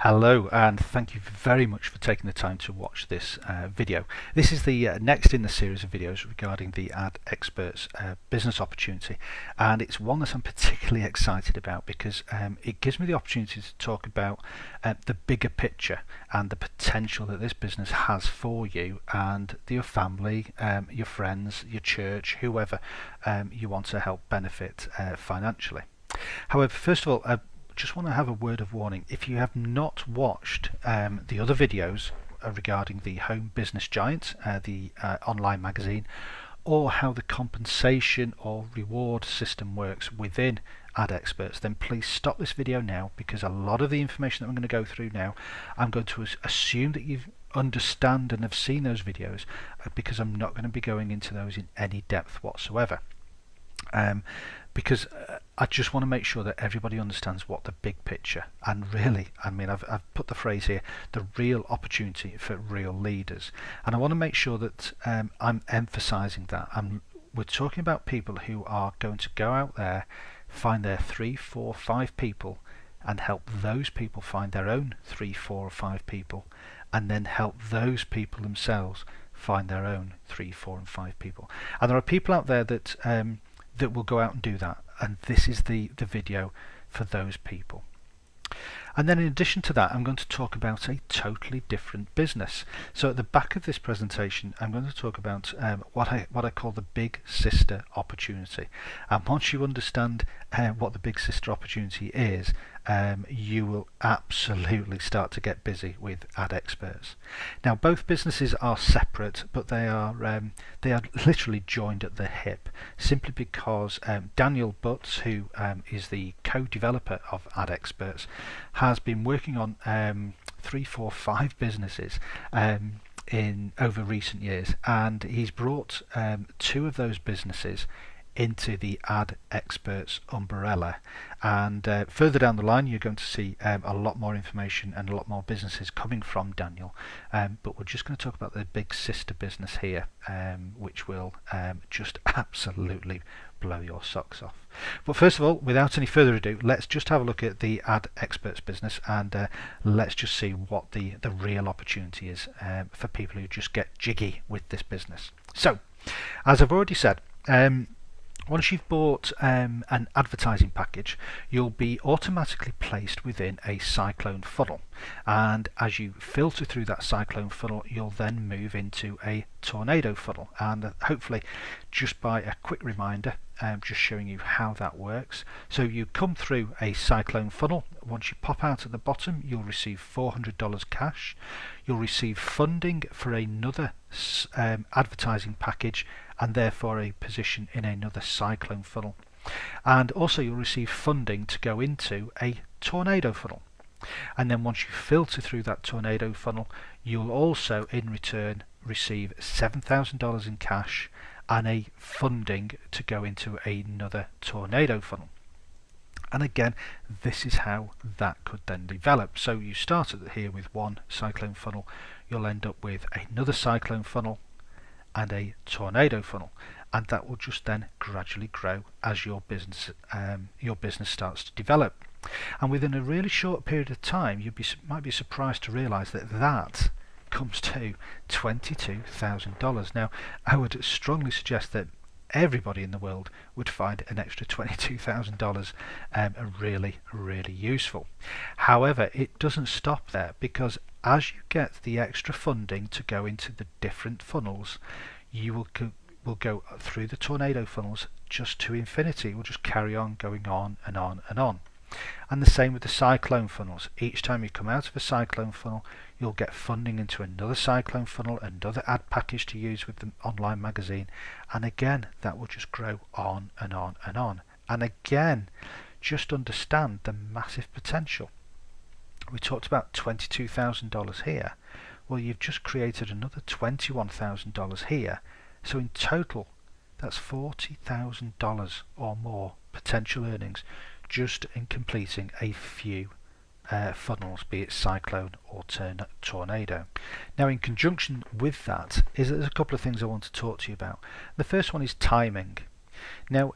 Hello, and thank you very much for taking the time to watch this video. This is the next in the series of videos regarding the AdExperts business opportunity, and it's one that I'm particularly excited about because it gives me the opportunity to talk about the bigger picture and the potential that this business has for you and your family, your friends, your church, whoever you want to help benefit financially. However, first of all, just want to have a word of warning. If you have not watched the other videos regarding the Home Business Giant, the online magazine, or how the compensation or reward system works within AdExperts, then please stop this video now, because a lot of the information that I'm going to go through now, I'm going to assume that you understand and have seen those videos, because I'm not going to be going into those in any depth whatsoever. Because I just want to make sure that everybody understands what the big picture, and really, I mean, I've put the phrase here, the real opportunity for real leaders, and I want to make sure that I'm emphasizing that. We're talking about people who are going to go out there, find their 3, 4, 5 people, and help those people find their own 3, 4 or 5 people, and then help those people themselves find their own 3, 4 and 5 people. And there are people out there that that will go out and do that, and this is the video for those people. And then in addition to that, I'm going to talk about a totally different business. So at the back of this presentation, I'm going to talk about what I call the big sister opportunity. And once you understand what the big sister opportunity is, you will absolutely start to get busy with AdExperts. Now, both businesses are separate, but they are literally joined at the hip, simply because Daniel Butts, who is the co-developer of AdExperts, has been working on 3, 4, 5 businesses in over recent years, and he's brought 2 of those businesses into the AdExperts umbrella, and further down the line you're going to see a lot more information and a lot more businesses coming from Daniel, but we're just going to talk about the big sister business here, which will just absolutely blow your socks off. But first of all, without any further ado, let's just have a look at the AdExperts business, and let's just see what the real opportunity is for people who just get jiggy with this business. So, as I've already said, once you've bought an advertising package, you'll be automatically placed within a cyclone funnel, and as you filter through that cyclone funnel, you'll then move into a tornado funnel. And hopefully, just by a quick reminder, just showing you how that works. So you come through a cyclone funnel. Once you pop out at the bottom, you'll receive $400 cash. You'll receive funding for another advertising package, and therefore a position in another cyclone funnel. And also you'll receive funding to go into a tornado funnel. And then once you filter through that tornado funnel, you'll also in return receive $7,000 in cash and a funding to go into another tornado funnel. And again, this is how that could then develop. So you start here with one cyclone funnel, you'll end up with another cyclone funnel and a tornado funnel, and that will just then gradually grow as your business starts to develop. And within a really short period of time, you might be surprised to realize that comes to $22,000. Now, I would strongly suggest that everybody in the world would find an extra $22,000 really, really useful. However, it doesn't stop there, because as you get the extra funding to go into the different funnels, you will go through the tornado funnels just to infinity. It will just carry on going on and on and on. And the same with the cyclone funnels. Each time you come out of a cyclone funnel, you'll get funding into another cyclone funnel, another ad package to use with the online magazine, and again that will just grow on and on and on. And again, just understand the massive potential. We talked about $22,000 here. Well, you've just created another $21,000 here. So in total, that's $40,000 or more potential earnings just in completing a few funnels, be it cyclone or tornado. Now, in conjunction with that, there's a couple of things I want to talk to you about. The first one is timing. Now,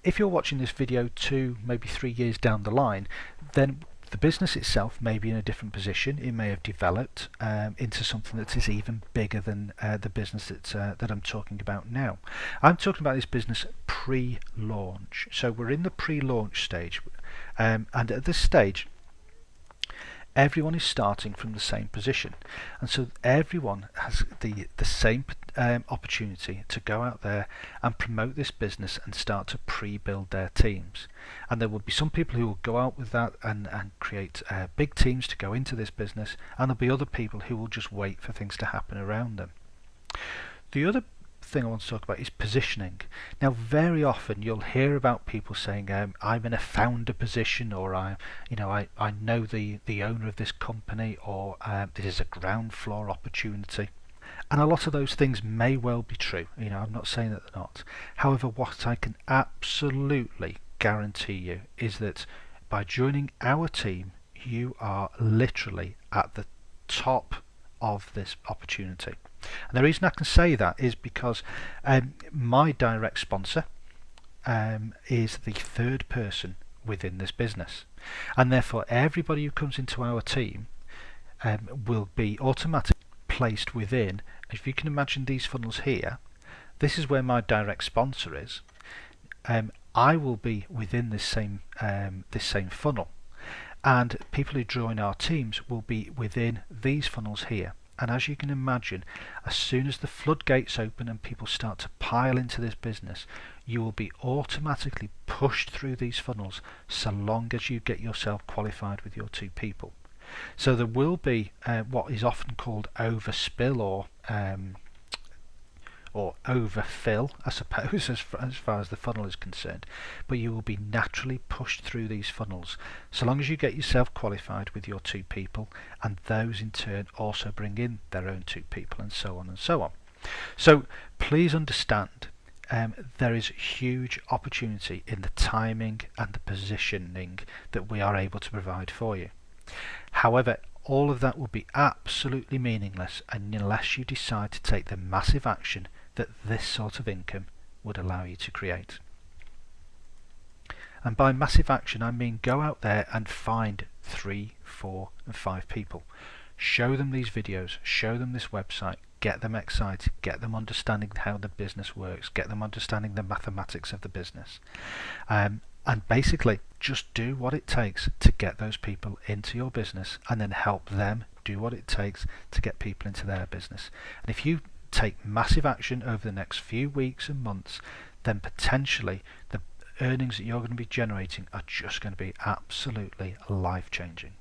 if you're watching this video 2, maybe 3 years down the line, then The business itself may be in a different position. It may have developed into something that is even bigger than the business that I'm talking about now. I'm talking about this business pre-launch. So we're in the pre-launch stage, and at this stage everyone is starting from the same position, and so everyone has the same opportunity to go out there and promote this business and start to pre-build their teams. And there will be some people who will go out with that and create big teams to go into this business, and there'll be other people who will just wait for things to happen around them. The other thing I want to talk about is positioning. Now, very often you'll hear about people saying, I'm in a founder position, or I know the owner of this company, or this is a ground floor opportunity. And a lot of those things may well be true. I'm not saying that they're not. However, what I can absolutely guarantee you is that by joining our team, you are literally at the top of this opportunity. And the reason I can say that is because my direct sponsor is the third person within this business, and therefore everybody who comes into our team will be automatically placed within. If you can imagine these funnels here, this is where my direct sponsor is. I will be within this same funnel, and people who join our teams will be within these funnels here. And as you can imagine, as soon as the floodgates open and people start to pile into this business, you will be automatically pushed through these funnels so long as you get yourself qualified with your 2 people. So there will be what is often called overspill or overfill, I suppose, as far as the funnel is concerned, but you will be naturally pushed through these funnels so long as you get yourself qualified with your 2 people, and those in turn also bring in their own 2 people, and so on and so on. So please understand, there is huge opportunity in the timing and the positioning that we are able to provide for you. However, all of that will be absolutely meaningless unless you decide to take the massive action that this sort of income would allow you to create. And by massive action, I mean go out there and find 3, 4 and 5 people. Show them these videos, show them this website, get them excited, get them understanding how the business works, get them understanding the mathematics of the business. And basically just do what it takes to get those people into your business, and then help them do what it takes to get people into their business. And if you take massive action over the next few weeks and months, then potentially the earnings that you're going to be generating are just going to be absolutely life-changing.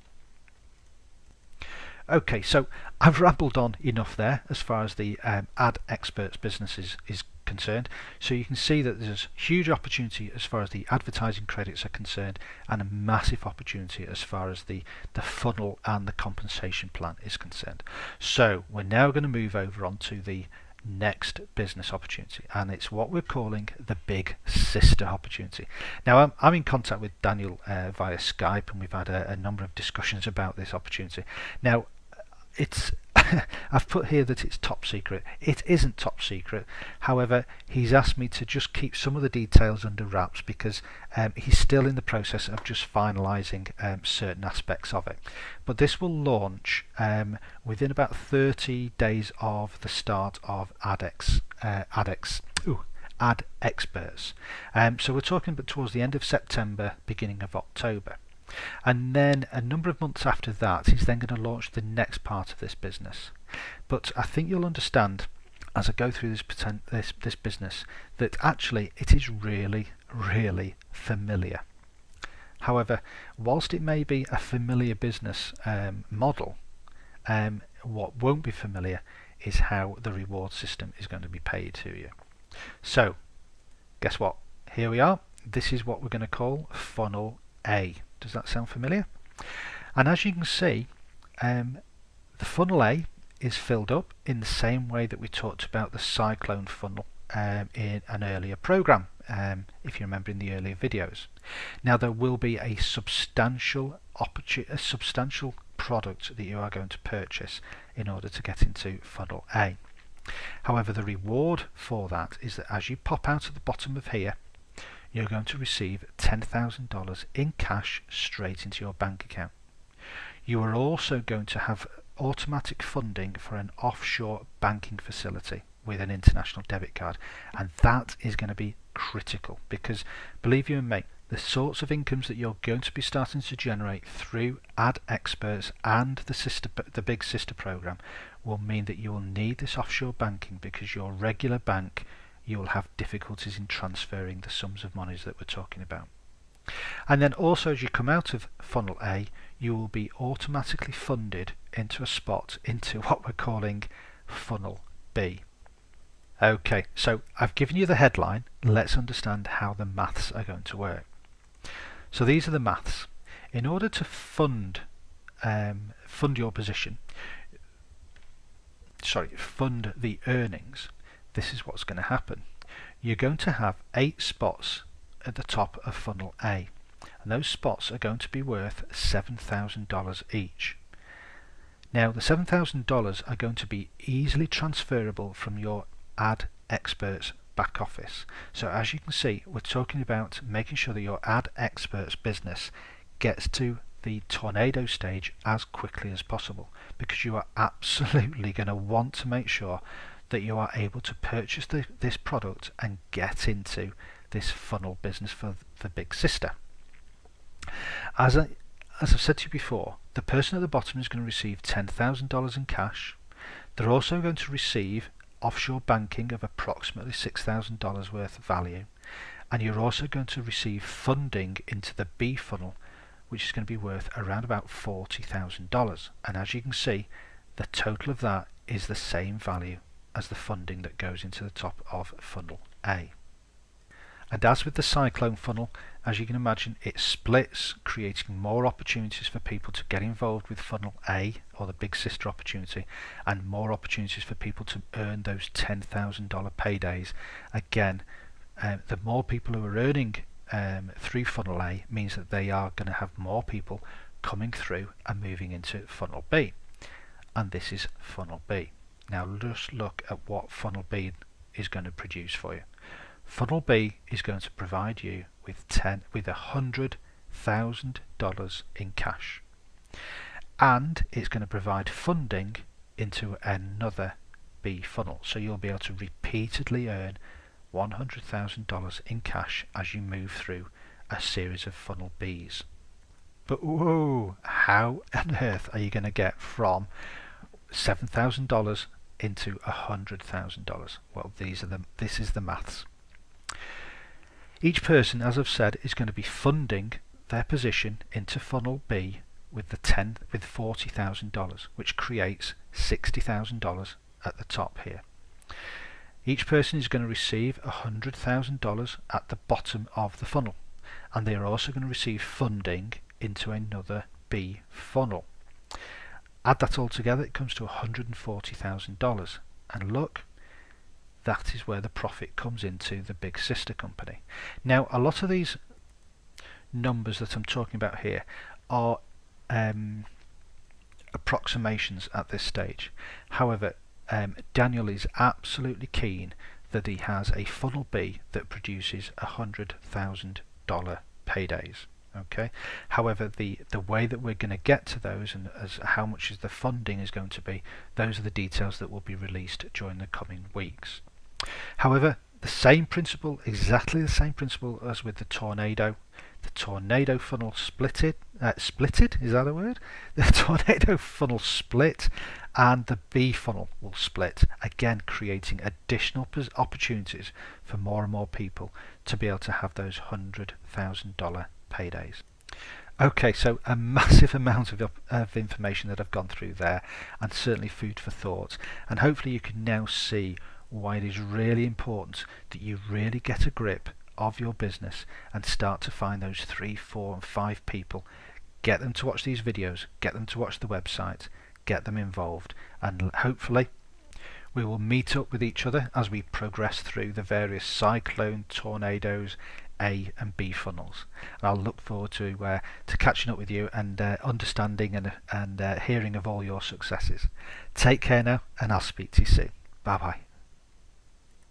Okay, so I've rambled on enough there as far as the AdExperts business is concerned. So you can see that there's huge opportunity as far as the advertising credits are concerned, and a massive opportunity as far as the funnel and the compensation plan is concerned. So we're now going to move over onto the next business opportunity, and it's what we're calling the big sister opportunity. Now I'm in contact with Daniel via Skype, and we've had a number of discussions about this opportunity. Now it's I've put here that it's top secret. It isn't top secret. However, he's asked me to just keep some of the details under wraps because he's still in the process of just finalising certain aspects of it. But this will launch within about 30 days of the start of AdExperts. So we're talking about towards the end of September, beginning of October. And then a number of months after that, he's then going to launch the next part of this business. But I think you'll understand as I go through this business that actually it is really, really familiar. However, whilst it may be a familiar business model, what won't be familiar is how the reward system is going to be paid to you. So, guess what? Here we are. This is what we're going to call Funnel A. Does that sound familiar? And as you can see, the funnel A is filled up in the same way that we talked about the cyclone funnel in an earlier program, if you remember in the earlier videos. Now there will be a substantial product that you are going to purchase in order to get into funnel A. However, the reward for that is that as you pop out at the bottom of here, you're going to receive $10,000 in cash straight into your bank account. You are also going to have automatic funding for an offshore banking facility with an international debit card, and that is going to be critical, because believe you me, the sorts of incomes that you're going to be starting to generate through AdExperts and the big sister program will mean that you will need this offshore banking, because your regular bank, you will have difficulties in transferring the sums of monies that we're talking about. And then also, as you come out of funnel A, you will be automatically funded into a spot into what we're calling funnel B. Okay, so I've given you the headline. Let's understand how the maths are going to work. So these are the maths. In order to fund your position, fund the earnings, this is what's going to happen. You're going to have 8 spots at the top of funnel A, and those spots are going to be worth $7,000 each. Now the $7,000 are going to be easily transferable from your AdExperts back office. So as you can see, we're talking about making sure that your AdExperts business gets to the tornado stage as quickly as possible, because you are absolutely going to want to make sure that you are able to purchase this product and get into this funnel business for the big sister. As I've said to you before, the person at the bottom is going to receive $10,000 in cash. They're also going to receive offshore banking of approximately $6,000 worth of value, and you're also going to receive funding into the B funnel, which is going to be worth around about $40,000. And as you can see, the total of that is the same value as the funding that goes into the top of funnel A. And as with the cyclone funnel, as you can imagine, it splits, creating more opportunities for people to get involved with funnel A, or the big sister opportunity, and more opportunities for people to earn those $10,000 paydays. Again, the more people who are earning through funnel A means that they are going to have more people coming through and moving into funnel B. And this is funnel B. Now just look at what funnel B is going to produce for you. Funnel B is going to provide you with $100,000 in cash, and it's going to provide funding into another B funnel, so you'll be able to repeatedly earn $100,000 in cash as you move through a series of funnel Bs. But whoa, how on earth are you going to get from $7,000 into $100,000? Well, this is the maths. Each person, as I've said, is going to be funding their position into funnel B with $40,000, which creates $60,000 at the top here. Each person is going to receive $100,000 at the bottom of the funnel, and they are also going to receive funding into another B funnel. Add that all together, it comes to $140,000, and look, that is where the profit comes into the big sister company. Now, a lot of these numbers that I'm talking about here are approximations at this stage. However, Daniel is absolutely keen that he has a funnel B that produces $100,000 paydays. Okay. However, the way that we're going to get to those, and as how much is the funding is going to be, those are the details that will be released during the coming weeks. However, the same principle, exactly the same principle as with the tornado funnel splitted, is that a word? The tornado funnel split, and the B funnel will split, again creating additional opportunities for more and more people to be able to have those $100,000 paydays. Okay, so a massive amount of information that I've gone through there, and certainly food for thought, and hopefully you can now see why it is really important that you really get a grip of your business and start to find those 3, 4 and 5 people, get them to watch these videos, get them to watch the website, get them involved, and hopefully we will meet up with each other as we progress through the various cyclone, tornadoes, A and B funnels. And I'll look forward to catching up with you and understanding and hearing of all your successes. Take care now, and I'll speak to you soon. Bye bye.